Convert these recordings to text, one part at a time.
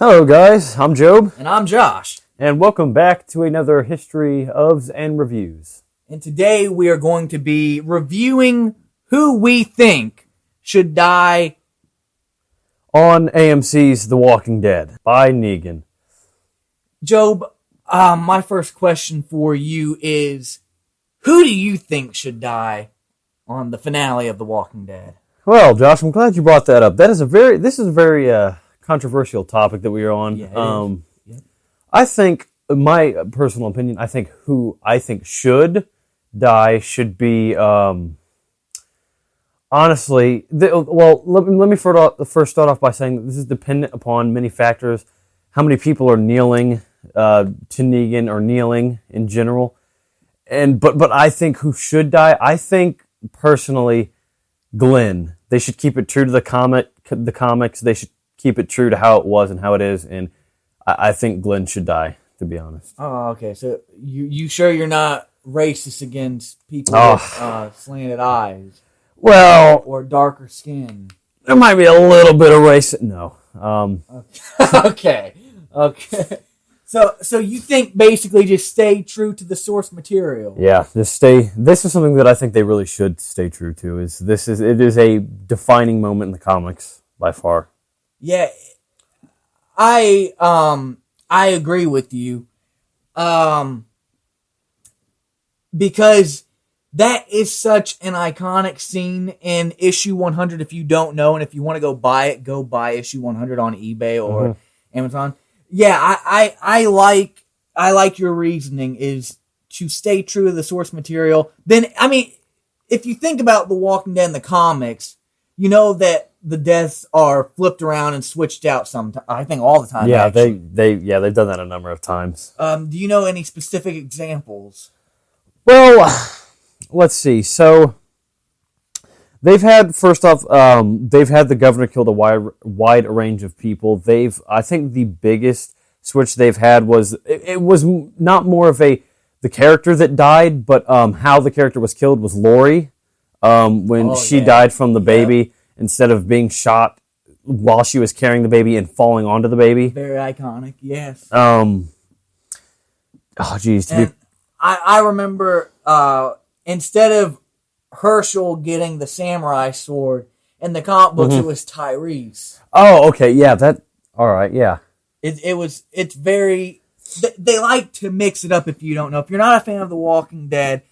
Hello guys, I'm Job, And I'm Josh. and welcome back to another History ofs and Reviews. And today we are going to be reviewing who we think should die. On AMC's The Walking Dead by Negan. Job, my first question for you is, who do you think should die on the finale of The Walking Dead? Well, Josh, I'm glad you brought that up. This is a very controversial topic that we are on. Yeah, it is. Yep. I think, in my personal opinion, I think who I think should die should be, honestly, let me first start off by saying that this is dependent upon many factors. How many people are kneeling to Negan or kneeling in general. But I think who should die, I think, personally, Glenn. They should keep it true to the comics. They should keep it true to how it was and how it is, and I think Glenn should die, to be honest. Oh, okay. So you sure you're not racist against people with slanted eyes? Well, or darker skin? there might be a little bit of race. No. Okay. So you think basically just stay true to the source material? Yeah, just stay. This is something that I think they really should stay true to. It is a defining moment in the comics by far. Yeah, I agree with you, because that is such an iconic scene in issue 100. If you don't know, and if you want to go buy issue 100 on eBay or Amazon. Yeah, I like your reasoning is to stay true to the source material. Then, I mean, if you think about The Walking Dead in the comics, you know that the deaths are flipped around and switched out sometimes. I think all the time. Yeah, actually. they've done that a number of times. Do you know any specific examples? Well, let's see. So they've had the governor killed a wide range of people. I think the biggest switch they've had was it was not more of the character that died, but how the character was killed was Lori. When she died from the baby instead of being shot while she was carrying the baby and falling onto the baby. Very iconic, yes. Oh, geez. I remember instead of Herschel getting the samurai sword in the comic books, it was Tyrese. Oh, okay, yeah. All right, yeah. It's very. They like to mix it up. If you don't know, if you're not a fan of The Walking Dead,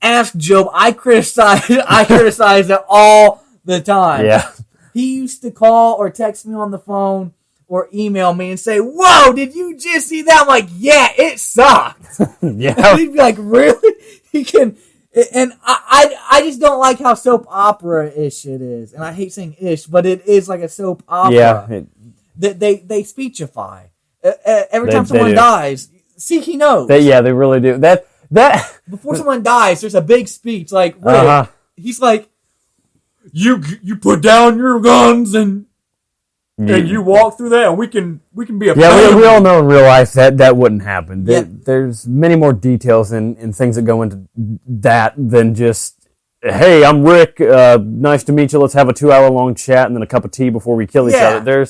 ask Job. I criticize it all the time. Yeah. He used to call or text me on the phone or email me and say, "Whoa, did you just see that?" I'm like, "Yeah, it sucked." Yeah. And he'd be like, "Really?" He can, and I just don't like how soap opera-ish it is, and I hate saying "ish," but it is like a soap opera. Yeah. They speechify every time someone dies. See, he knows. They really do. That Before someone dies, there's a big speech like Rick. He's like, "You put down your guns and you walk through that, and we can be a family." Yeah, we all know in real life that wouldn't happen. There's many more details and things that go into that than just, "Hey, I'm Rick. Nice to meet you. Let's have a 2-hour long chat and then a cup of tea before we kill each other."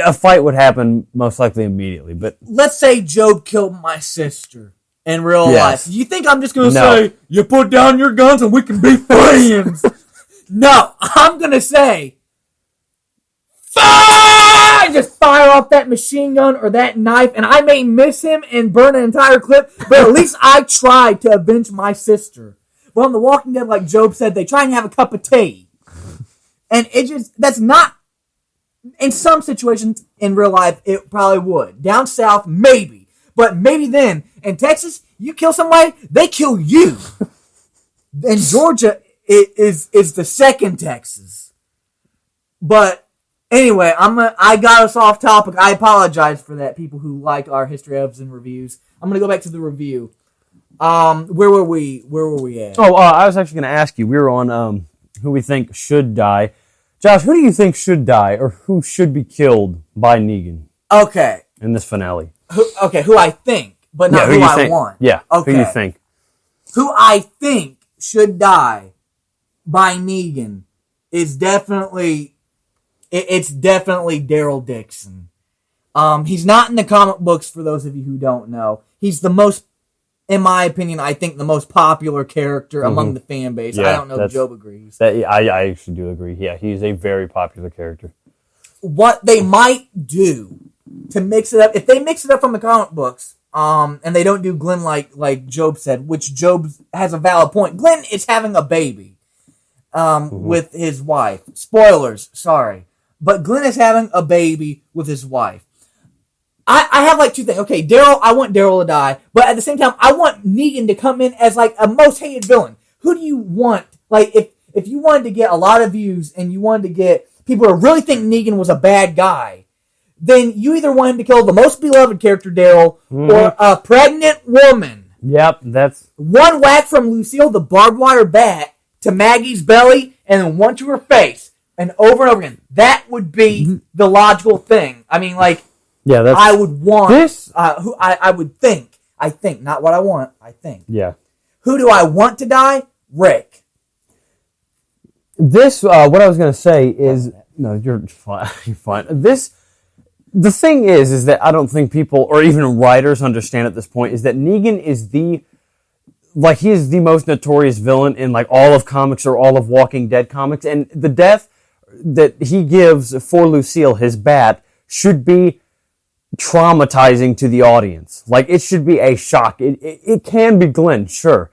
A fight would happen most likely immediately. But let's say Job killed my sister in real life. You think I'm just going to say, "You put down your guns and we can be friends"? No, I'm going to say, "Fire!" Just fire off that machine gun or that knife, and I may miss him and burn an entire clip, but at least I tried to avenge my sister. Well, on The Walking Dead, like Job said, they try and have a cup of tea. And that's not, in some situations in real life, it probably would. Down south, maybe. But maybe then. In Texas, you kill somebody, they kill you. In Georgia, it is the second Texas. But anyway, I got us off topic. I apologize for that, people who like our History ofs and Reviews. I'm going to go back to the review. Where were we at? Oh, I was actually going to ask you. We were on who we think should die. Josh, who do you think should die or who should be killed by Negan? Okay. In this finale. Who I think, but not who I want. Yeah, okay. Who you think. Who I think should die by Negan is definitely Daryl Dixon. He's not in the comic books, for those of you who don't know. He's the most, in my opinion, I think the most popular character among the fan base. I don't know if Job agrees. I actually do agree. Yeah, he's a very popular character. What they might do to mix it up, if they mix it up from the comic books, and they don't do Glenn like Job said, which Job has a valid point. Glenn is having a baby with his wife. Spoilers, sorry. But Glenn is having a baby with his wife. I have like two things. Okay, Daryl, I want Daryl to die, but at the same time, I want Negan to come in as like a most hated villain. Who do you want? Like, if you wanted to get a lot of views and you wanted to get people to really think Negan was a bad guy, then you either want him to kill the most beloved character, Daryl, or a pregnant woman. Yep, that's... One whack from Lucille, the barbed wire bat, to Maggie's belly, and then one to her face, and over and over again. That would be the logical thing. I mean, like... Yeah, that's... I would want... This... I would think. I think. Not what I want. I think. Yeah. Who do I want to die? Rick. This, what I was going to say is... No, you're fine. You're fine. The thing is that I don't think people, or even writers, understand at this point, is that Negan is he is the most notorious villain in, like, all of comics or all of Walking Dead comics, and the death that he gives for Lucille, his bat, should be traumatizing to the audience. Like, it should be a shock. It can be Glenn, sure.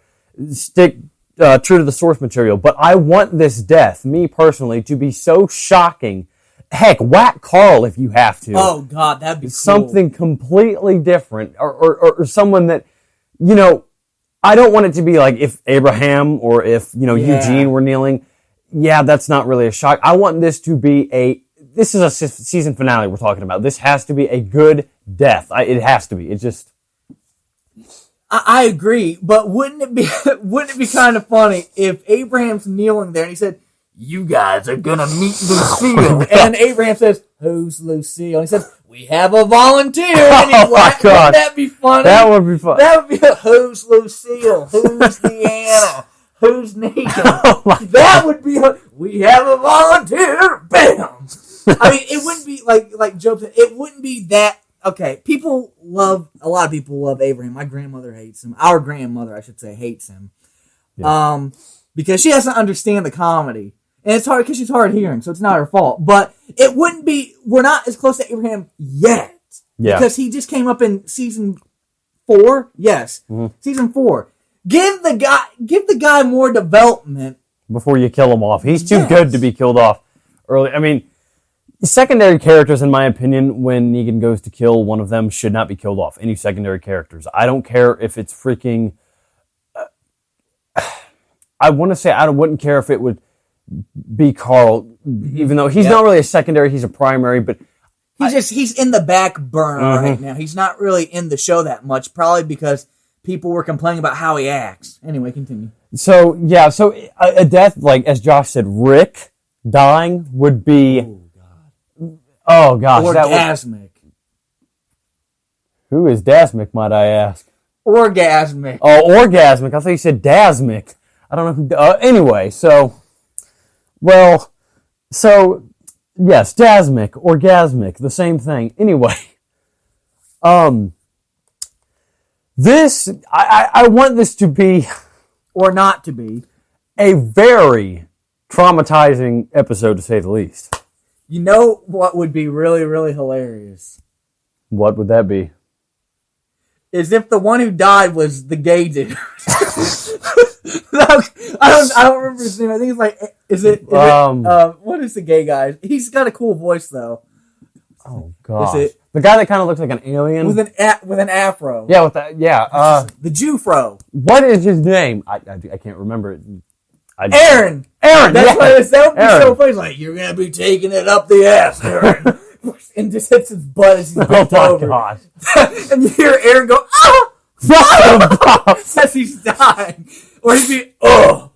Stick true to the source material, but I want this death, me personally, to be so shocking. Heck, whack Carl if you have to. Oh, God, that'd be cool. Something completely different, or someone that, you know, I don't want it to be like if Abraham or if, you know, Eugene were kneeling. Yeah, that's not really a shock. I want this to be this is a season finale we're talking about. This has to be a good death. It has to be. It just... I agree, but wouldn't it be kind of funny if Abraham's kneeling there and he said, "You guys are gonna meet Lucille," and Abraham says, "Who's Lucille?" And he says, "We have a volunteer." And he's like, wouldn't that be funny? That would be fun. That would be who's Lucille? Who's Deanna? Who's Negan? That would be we have a volunteer. Bam. I mean, it wouldn't be like Job said. It wouldn't be that. Okay, a lot of people love Abraham. My grandmother hates him. Our grandmother, I should say, hates him. Yeah. Because she doesn't understand the comedy. And it's hard because she's hard of hearing, so it's not her fault. But it wouldn't be, we're not as close to Abraham yet. Yeah. Because he just came up in season 4. Yes. Mm-hmm. Season 4. Give the guy more development. Before you kill him off. He's too good to be killed off early. I mean, secondary characters, in my opinion, when Negan goes to kill one of them, should not be killed off. Any secondary characters. I don't care if it's freaking... I want to say I wouldn't care if it would be Carl, even though he's not really a secondary, he's a primary, but... He's in the back burner right now. He's not really in the show that much, probably because people were complaining about how he acts. Anyway, continue. So a death, like, as Josh said, Rick dying would be... Oh, gosh. Orgasmic. Who is Dasmic, might I ask? Orgasmic. Oh, Orgasmic. I thought you said Dasmic. I don't know who... anyway, yes, Dasmic, Orgasmic, the same thing. Anyway, I want this to be... Or not to be. A very traumatizing episode, to say the least. You know what would be really, really hilarious? What would that be? Is if the one who died was the gay dude. I don't remember his name. I think it's like, what is the gay guy? He's got a cool voice though. Oh gosh. The guy that kind of looks like an alien with an afro. Yeah, with that. Yeah. The Jew-fro. What is his name? I can't remember it. Aaron. That's what it is. That would be so funny. It's like, you're gonna be taking it up the ass, Aaron. And just hits his butt as he's bent over. Gosh. And you hear Aaron go, "Oh!" as he's dying. Or he'd be, "Oh!"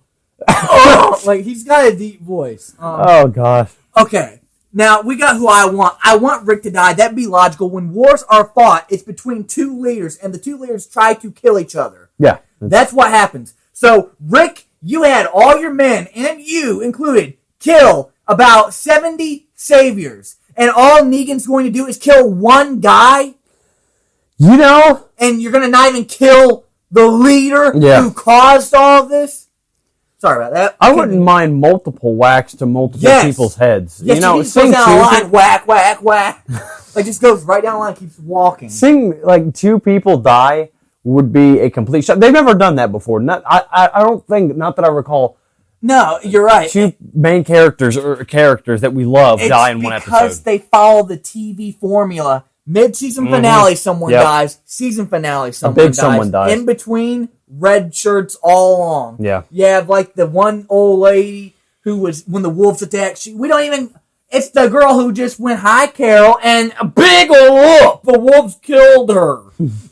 Like, he's got a deep voice. Oh, gosh. Okay. Now, we got who I want. I want Rick to die. That'd be logical. When wars are fought, it's between two leaders, and the two leaders try to kill each other. Yeah. That's what happens. So, Rick, you had all your men, and you included, kill about 70 saviors. and all Negan's going to do is kill one guy, You know, and you're going to not even kill the leader who caused all of this? Sorry about that. I wouldn't mind multiple whacks to multiple people's heads. Yes, you know, he just goes down a line, whack, whack, whack. Like, just goes right down the line, keeps walking. Seeing, like, 2 people die would be a complete shock. They've never done that before. I don't think, not that I recall, no, you're right. 2 main characters or characters that we love die in one episode. Because they follow the TV formula. Mid-season finale, someone dies. Season finale, someone dies. In between, red shirts all along. Yeah. You have, like, the one old lady who was, when the wolves attacked, it's the girl who just went, hi, Carol, and a big ol' whoop. The wolves killed her.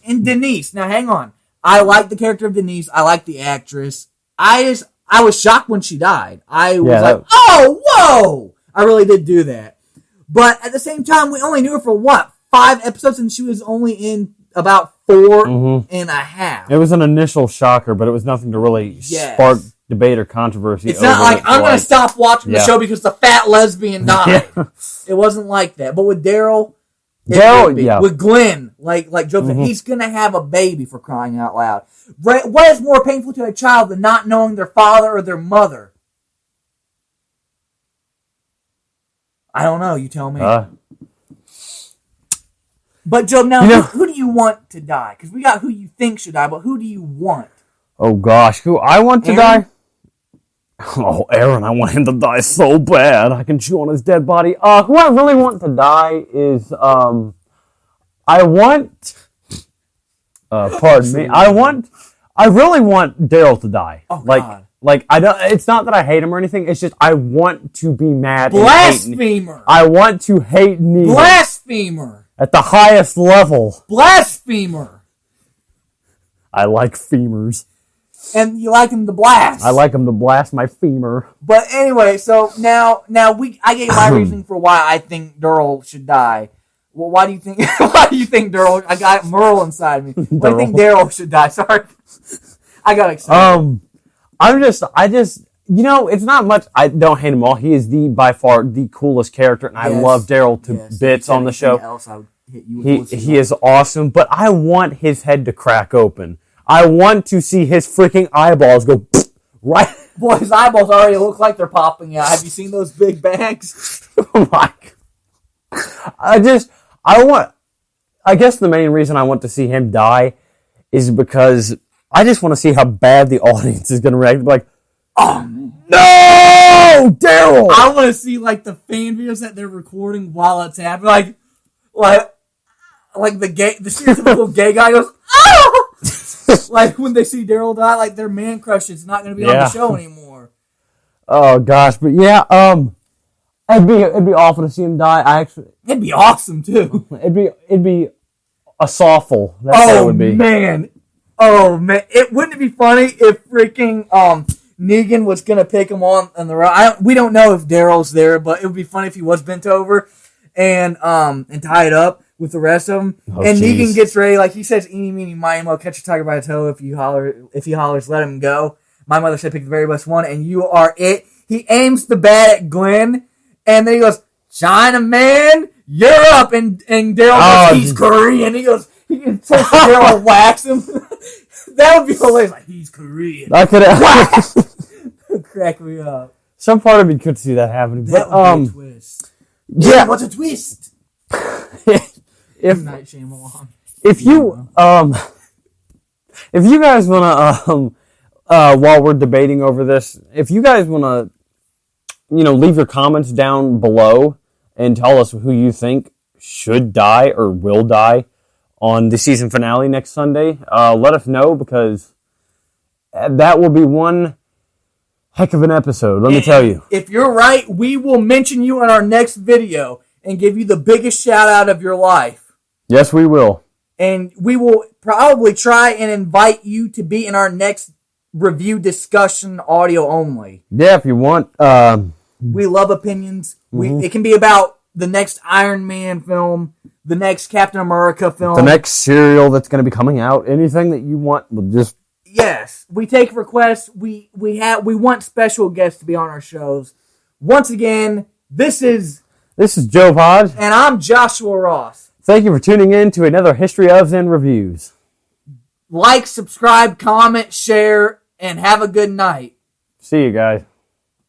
And Denise. Now, hang on. I like the character of Denise. I like the actress. I was shocked when she died. I was oh, whoa! I really did do that. But at the same time, we only knew her for, 5 episodes, and she was only in about 4 and a half. It was an initial shocker, but it was nothing to really spark debate or controversy. It's not like, I'm going to stop watching the show because the fat lesbian died. It wasn't like that. But with Daryl, with Glenn, like Joe said, he's going to have a baby, for crying out loud. What is more painful to a child than not knowing their father or their mother? I don't know. You tell me. But, Joe, now, who do you want to die? Because we got who you think should die, but who do you want? Oh, gosh. Who I want to die? Oh, Aaron, I want him to die so bad. I can chew on his dead body. Who I really want to die is, pardon me. I really want Daryl to die. Oh, God. Like, it's not that I hate him or anything. It's just I want to be mad. Blasphemer. I want to hate Negan. Blasphemer. At the highest level. Blasphemer. I like femurs. And you like him to blast. I like him to blast my femur. But anyway, so now I gave my reasoning for why I think Daryl should die. Well, why do you think Daryl? I got Merle inside me. Why do you think Daryl should die? Sorry, I got excited. I just, it's not much. I don't hate him all. He is by far the coolest character, and I love Daryl to bits on the show. Else, I would hit you with he is awesome, but I want his head to crack open. I want to see his freaking eyeballs go right. Boy, his eyeballs already look like they're popping out. Have you seen those big bags? Oh my! I guess the main reason I want to see him die is because I just want to see how bad the audience is going to react. Like, oh no, Daryl! I want to see like the fan videos that they're recording while it's happening. Like the stereotypical gay guy goes, oh! Like when they see Daryl die, like their man crush is not going to be on the show anymore. Oh gosh, but yeah, it'd be awful to see him die. It'd be awesome too. It'd be a softful. That's what it would be. Oh man, wouldn't it be funny if freaking Negan was gonna pick him on the road? We don't know if Daryl's there, but it would be funny if he was bent over and tied up with the rest of them. Negan gets ready, like he says, "Eeny, meeny, miny, mo, catch a tiger by the toe. If he hollers, let him go." My mother said, "Pick the very best one, and you are it." He aims the bat at Glenn, and then he goes, "China man, you're up." And Daryl goes, "He's Korean." He goes, he takes Daryl and whacks him. That would be hilarious. Like, he's Korean. I could crack me up. Some part of me could see that happening, that but would be a twist. Yeah, what's a twist? If you guys wanna while we're debating over this, if you guys wanna leave your comments down below and tell us who you think should die or will die on the season finale next Sunday, let us know, because that will be one heck of an episode, let me tell you. If you're right, we will mention you in our next video and give you the biggest shout out of your life. Yes, we will. And we will probably try and invite you to be in our next review discussion, audio only. Yeah, if you want. We love opinions. It can be about the next Iron Man film, the next Captain America film, the next serial that's going to be coming out. Anything that you want, we'll just... Yes, we take requests. We want special guests to be on our shows. Once again, this is This is Joe Pod. And I'm Joshua Ross. Thank you for tuning in to another History ofs and Reviews. Like, subscribe, comment, share, and have a good night. See you guys.